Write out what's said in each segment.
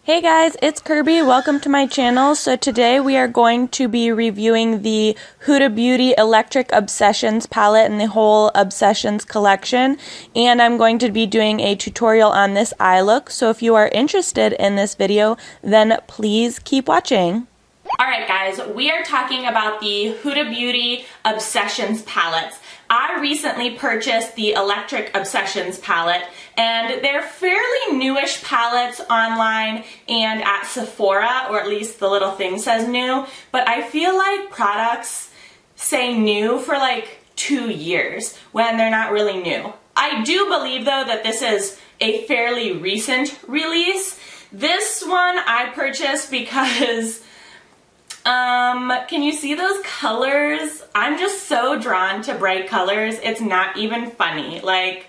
Hey guys, it's Kirby. Welcome to my channel. So today we are going to be reviewing the Huda Beauty Electric Obsessions palette and the whole Obsessions collection. And I'm going to be doing a tutorial on this eye look. So if you are interested in this video, then please keep watching. Alright guys, we are talking about the Huda Beauty Obsessions palettes. I recently purchased the Electric Obsessions palette, and they're fairly newish palettes online and at Sephora, or at least the little thing says new, but I feel like products say new for like 2 years when they're not really new. I do believe though that this is a fairly recent release. This one I purchased because can you see those colors? I'm just so drawn to bright colors. It's not even funny. Like,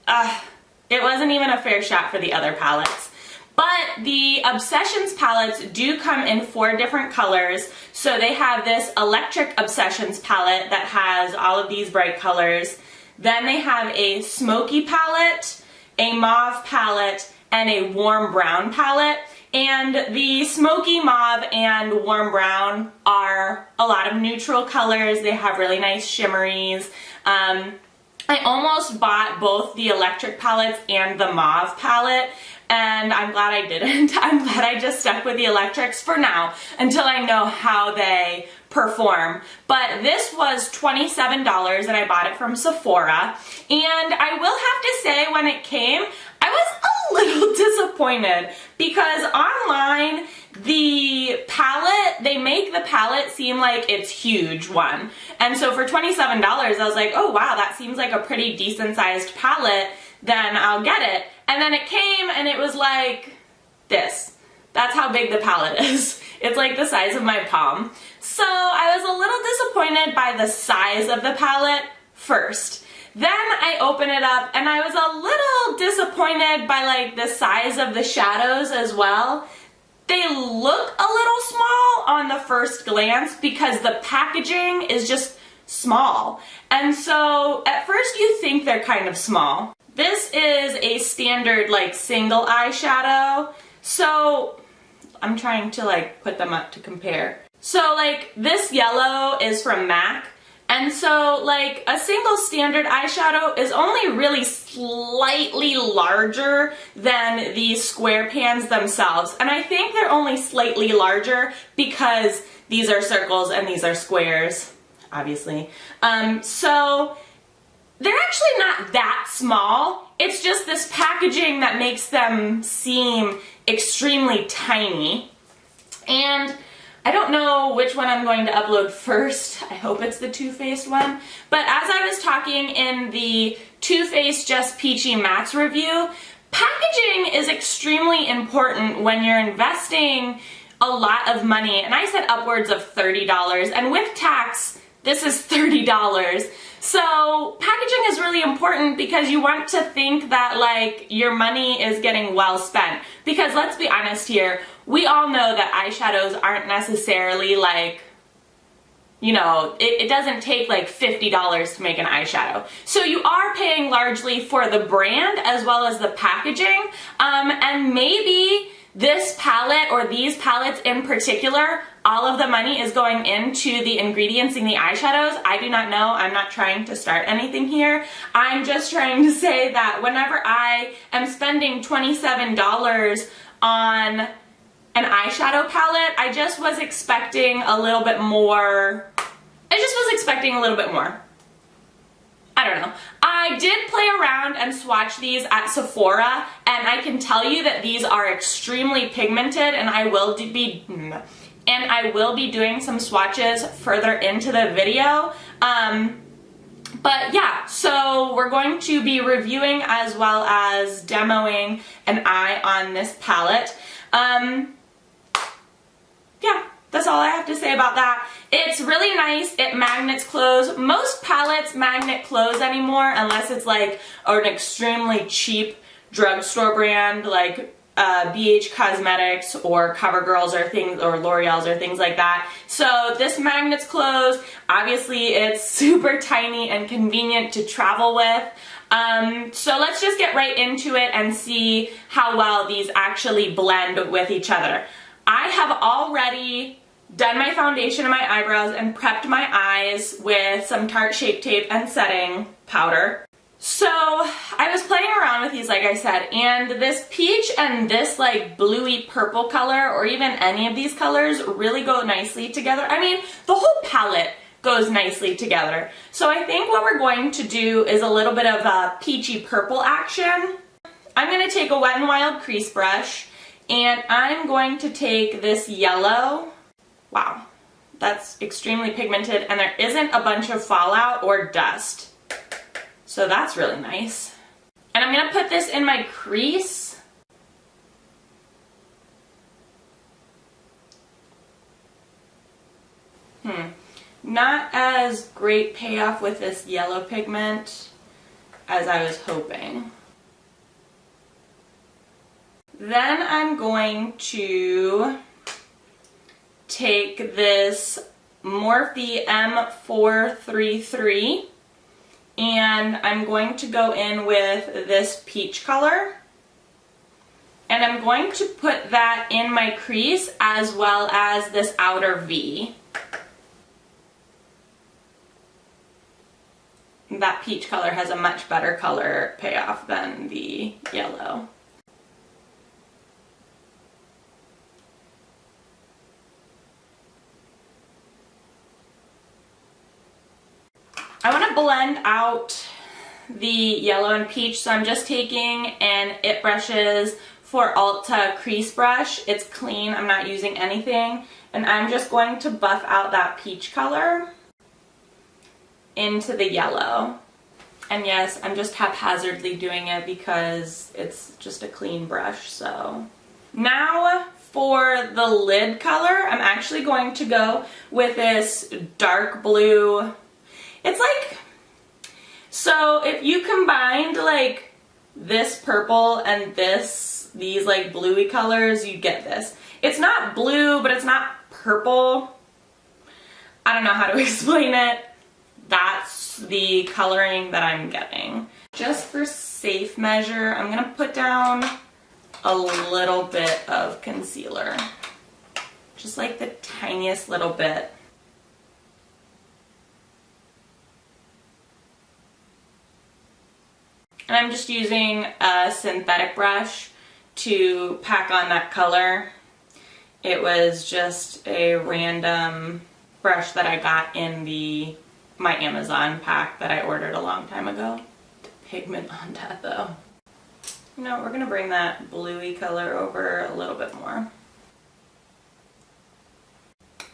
it wasn't even a fair shot for the other palettes. But the Obsessions palettes do come in 4 different colors. So they have this Electric Obsessions palette that has all of these bright colors. Then they have a smoky palette, a mauve palette, and a warm brown palette. And the smoky mauve and warm brown are a lot of neutral colors. They have really nice shimmeries. I almost bought both the electric palettes and the mauve palette, and I'm glad I didn't. I'm glad I just stuck with the electrics for now until I know how they perform. But this was $27 and I bought it from Sephora, and I will have to say when it came, I was a little disappointed because online the palette, they make the palette seem like it's huge one. And so for $27 I was like, oh wow, that seems like a pretty decent sized palette, then I'll get it. And then it came and it was like this. That's how big the palette is. It's like the size of my palm. So I was a little disappointed by the size of the palette first. Then I open it up and I was a little disappointed by like the size of the shadows as well. They look a little small on the first glance because the packaging is just small. And so at first you think they're kind of small. This is a standard like single eyeshadow. So I'm trying to like put them up to compare. So like this yellow is from MAC. And so like a single standard eyeshadow is only really slightly larger than the square pans themselves. And I think they're only slightly larger because these are circles and these are squares, obviously. So they're actually not that small. It's just this packaging that makes them seem extremely tiny. And I don't know which one I'm going to upload first. I hope it's the Too Faced one. But as I was talking in the Too Faced Just Peachy Mattes review, packaging is extremely important when you're investing a lot of money. And I said upwards of $30. And with tax, this is $30. So packaging is really important because you want to think that like your money is getting well spent. Because let's be honest here, we all know that eyeshadows aren't necessarily like, you know, it doesn't take like $50 to make an eyeshadow. So you are paying largely for the brand as well as the packaging. And maybe this palette or these palettes in particular, all of the money is going into the ingredients in the eyeshadows. I do not know. I'm not trying to start anything here. I'm just trying to say that whenever I am spending $27 on an eyeshadow palette, I just was expecting a little bit more. I don't know. I did play around and swatch these at Sephora, and I can tell you that these are extremely pigmented, and I will be doing some swatches further into the video. But yeah, so we're going to be reviewing as well as demoing an eye on this palette. Yeah, that's all I have to say about that. It's really nice. It magnets close. Most palettes magnet close anymore unless it's like an extremely cheap drugstore brand like BH Cosmetics or CoverGirl's or things, or L'Oreal's or things like that. So this magnets close. Obviously it's super tiny and convenient to travel with. So let's just get right into it and see how well these actually blend with each other. I have already done my foundation and my eyebrows and prepped my eyes with some Tarte Shape Tape and setting powder. So I was playing around with these, like I said, and this peach and this like bluey purple color, or even any of these colors, really go nicely together. I mean, the whole palette goes nicely together. So I think what we're going to do is a little bit of a peachy purple action. I'm going to take a Wet n Wild crease brush, and I'm going to take this yellow. Wow, that's extremely pigmented, and there isn't a bunch of fallout or dust. So that's really nice. And I'm going to put this in my crease. Not as great payoff with this yellow pigment as I was hoping. Then I'm going to take this Morphe M433 and I'm going to go in with this peach color, and I'm going to put that in my crease as well as this outer V. That peach color has a much better color payoff than the yellow. I want to blend out the yellow and peach, so I'm just taking an It Brushes for Ulta crease brush. It's clean, I'm not using anything, and I'm just going to buff out that peach color into the yellow. And yes, I'm just haphazardly doing it because it's just a clean brush. So now for the lid color, I'm actually going to go with this dark blue. It's like, so if you combined like this purple and these like bluey colors, you get this. It's not blue, but it's not purple. I don't know how to explain it. That's the coloring that I'm getting. Just for safe measure, I'm gonna put down a little bit of concealer. Just like the tiniest little bit. And I'm just using a synthetic brush to pack on that color. It was just a random brush that I got in my Amazon pack that I ordered a long time ago. Pigment on that though. You know, we're gonna bring that bluey color over a little bit more.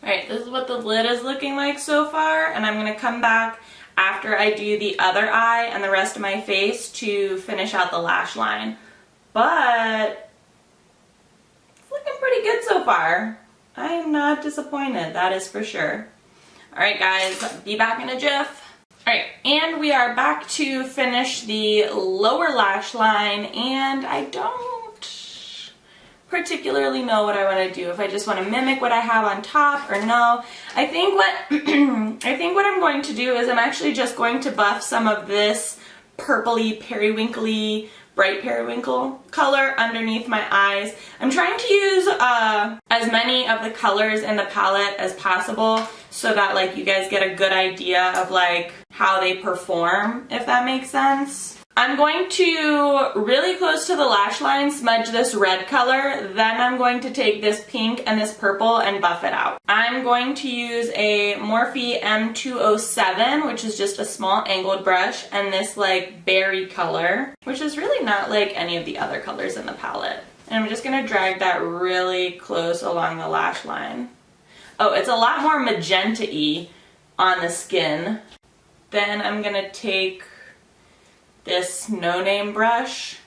Alright, this is what the lid is looking like so far, and I'm gonna come back after I do the other eye and the rest of my face to finish out the lash line. But it's looking pretty good so far. I am not disappointed, that is for sure. Alright guys, be back in a jiff. Alright, and we are back to finish the lower lash line, and I don't particularly know what I want to do. If I just want to mimic what I have on top or no. I think what I'm going to do is I'm actually just going to buff some of this purpley, periwinkly, bright periwinkle color underneath my eyes. I'm trying to use as many of the colors in the palette as possible so that like you guys get a good idea of like how they perform, if that makes sense. I'm going to, really close to the lash line, smudge this red color, then I'm going to take this pink and this purple and buff it out. I'm going to use a Morphe M207, which is just a small angled brush, and this like berry color, which is really not like any of the other colors in the palette. And I'm just going to drag that really close along the lash line. Oh, it's a lot more magenta-y on the skin. Then I'm going to take this no-name brush.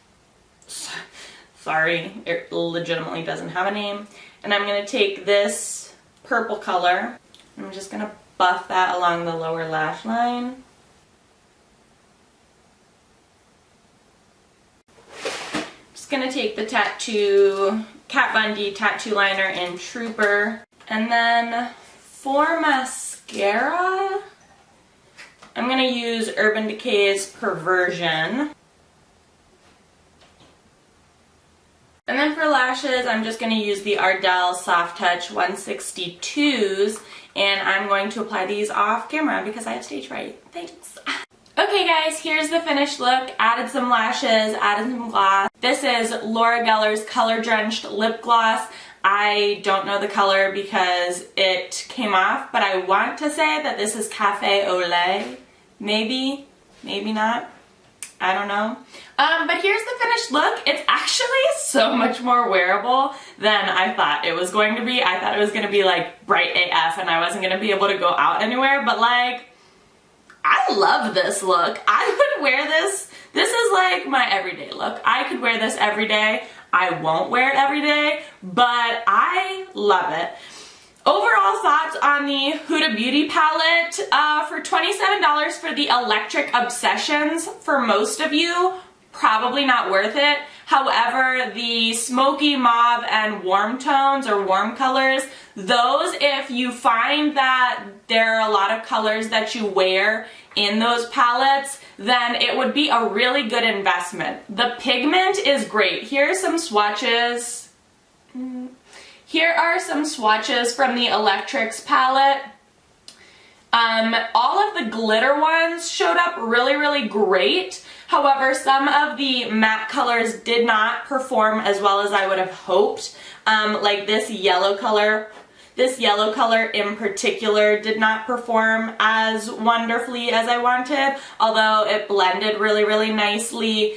Sorry, it legitimately doesn't have a name. And I'm going to take this purple color. I'm just going to buff that along the lower lash line. Just going to take the Kat Von D tattoo liner in Trooper. And then for mascara, I'm going to use Urban Decay's Perversion. And then for lashes, I'm just going to use the Ardell Soft Touch 162s, and I'm going to apply these off camera because I have stage fright. Thanks. Okay guys, here's the finished look. Added some lashes, added some gloss. This is Laura Geller's Color Drenched Lip Gloss. I don't know the color because it came off, but I want to say that this is Cafe au Lait. Maybe, maybe not. I don't know. But here's the finished look. It's actually so much more wearable than I thought it was going to be. I thought it was going to be like bright AF and I wasn't going to be able to go out anywhere, but like, I love this look. I would wear this. This is like my everyday look. I could wear this every day. I won't wear it every day, but I love it. Overall thoughts on the Huda Beauty palette, for $27 for the Electric Obsessions, for most of you, probably not worth it. However, the smoky mauve and warm tones or warm colors, those, if you find that there are a lot of colors that you wear in those palettes, then it would be a really good investment. The pigment is great. Here are some swatches. Here are some swatches from the Electrics palette. All of the glitter ones showed up really, really great. However, some of the matte colors did not perform as well as I would have hoped. Like this yellow color in particular did not perform as wonderfully as I wanted, although it blended really, really nicely.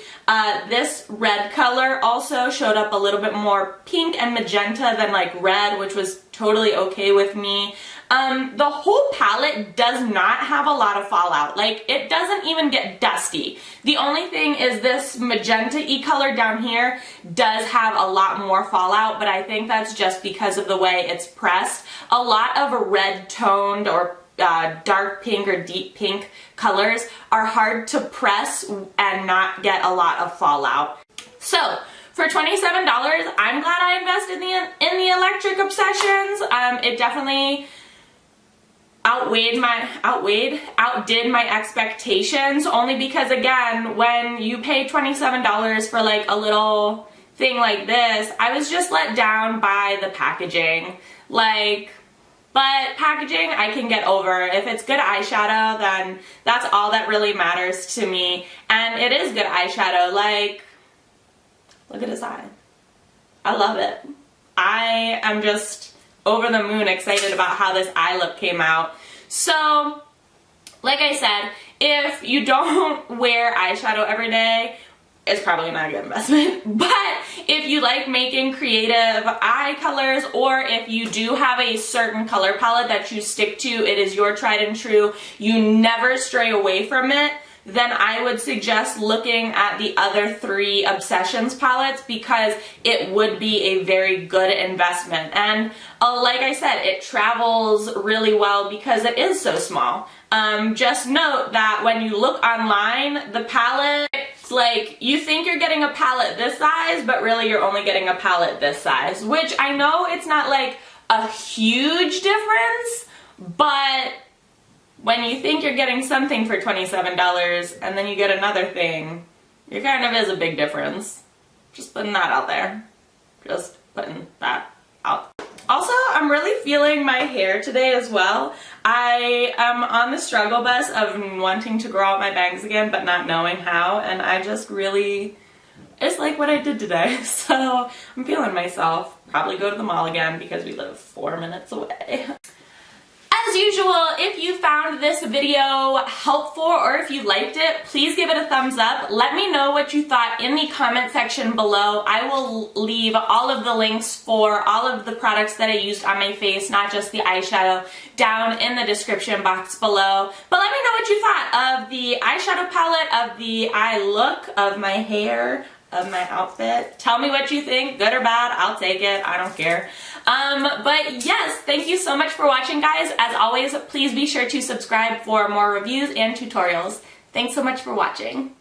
This red color also showed up a little bit more pink and magenta than like red, which was totally okay with me. The whole palette does not have a lot of fallout. Like, it doesn't even get dusty. The only thing is this magenta-y color down here does have a lot more fallout, but I think that's just because of the way it's pressed. A lot of red toned or dark pink or deep pink colors are hard to press and not get a lot of fallout. So, for $27, I'm glad I invested in the Electric Obsessions. It definitely outdid my expectations, only because, again, when you pay $27 for like a little thing like this, I was just let down by the packaging. Like, but packaging I can get over. If it's good eyeshadow, then that's all that really matters to me. And it is good eyeshadow. Like, look at his eye. I love it. I am just over the moon excited about how this eye look came out. So, like I said, if you don't wear eyeshadow every day, it's probably not a good investment. But if you like making creative eye colors, or if you do have a certain color palette that you stick to, it is your tried and true, you never stray away from it, then I would suggest looking at the other 3 Obsessions palettes, because it would be a very good investment. And like I said, it travels really well because it is so small. Just note that when you look online, the palette, it's like you think you're getting a palette this size, but really you're only getting a palette this size, which I know it's not like a huge difference, but when you think you're getting something for $27 and then you get another thing, it kind of is a big difference. Just putting that out there. Just putting that out. Also, I'm really feeling my hair today as well. I am on the struggle bus of wanting to grow out my bangs again but not knowing how, and I just really, it's like what I did today. So I'm feeling myself. Probably go to the mall again because we live 4 minutes away. As usual, if you found this video helpful or if you liked it, please give it a thumbs up. Let me know what you thought in the comment section below. I will leave all of the links for all of the products that I used on my face, not just the eyeshadow, down in the description box below. But let me know what you thought of the eyeshadow palette, of the eye look, of my hair, of my outfit. Tell me what you think, good or bad, I'll take it, I don't care. But yes, thank you so much for watching, guys. As always, please be sure to subscribe for more reviews and tutorials. Thanks so much for watching.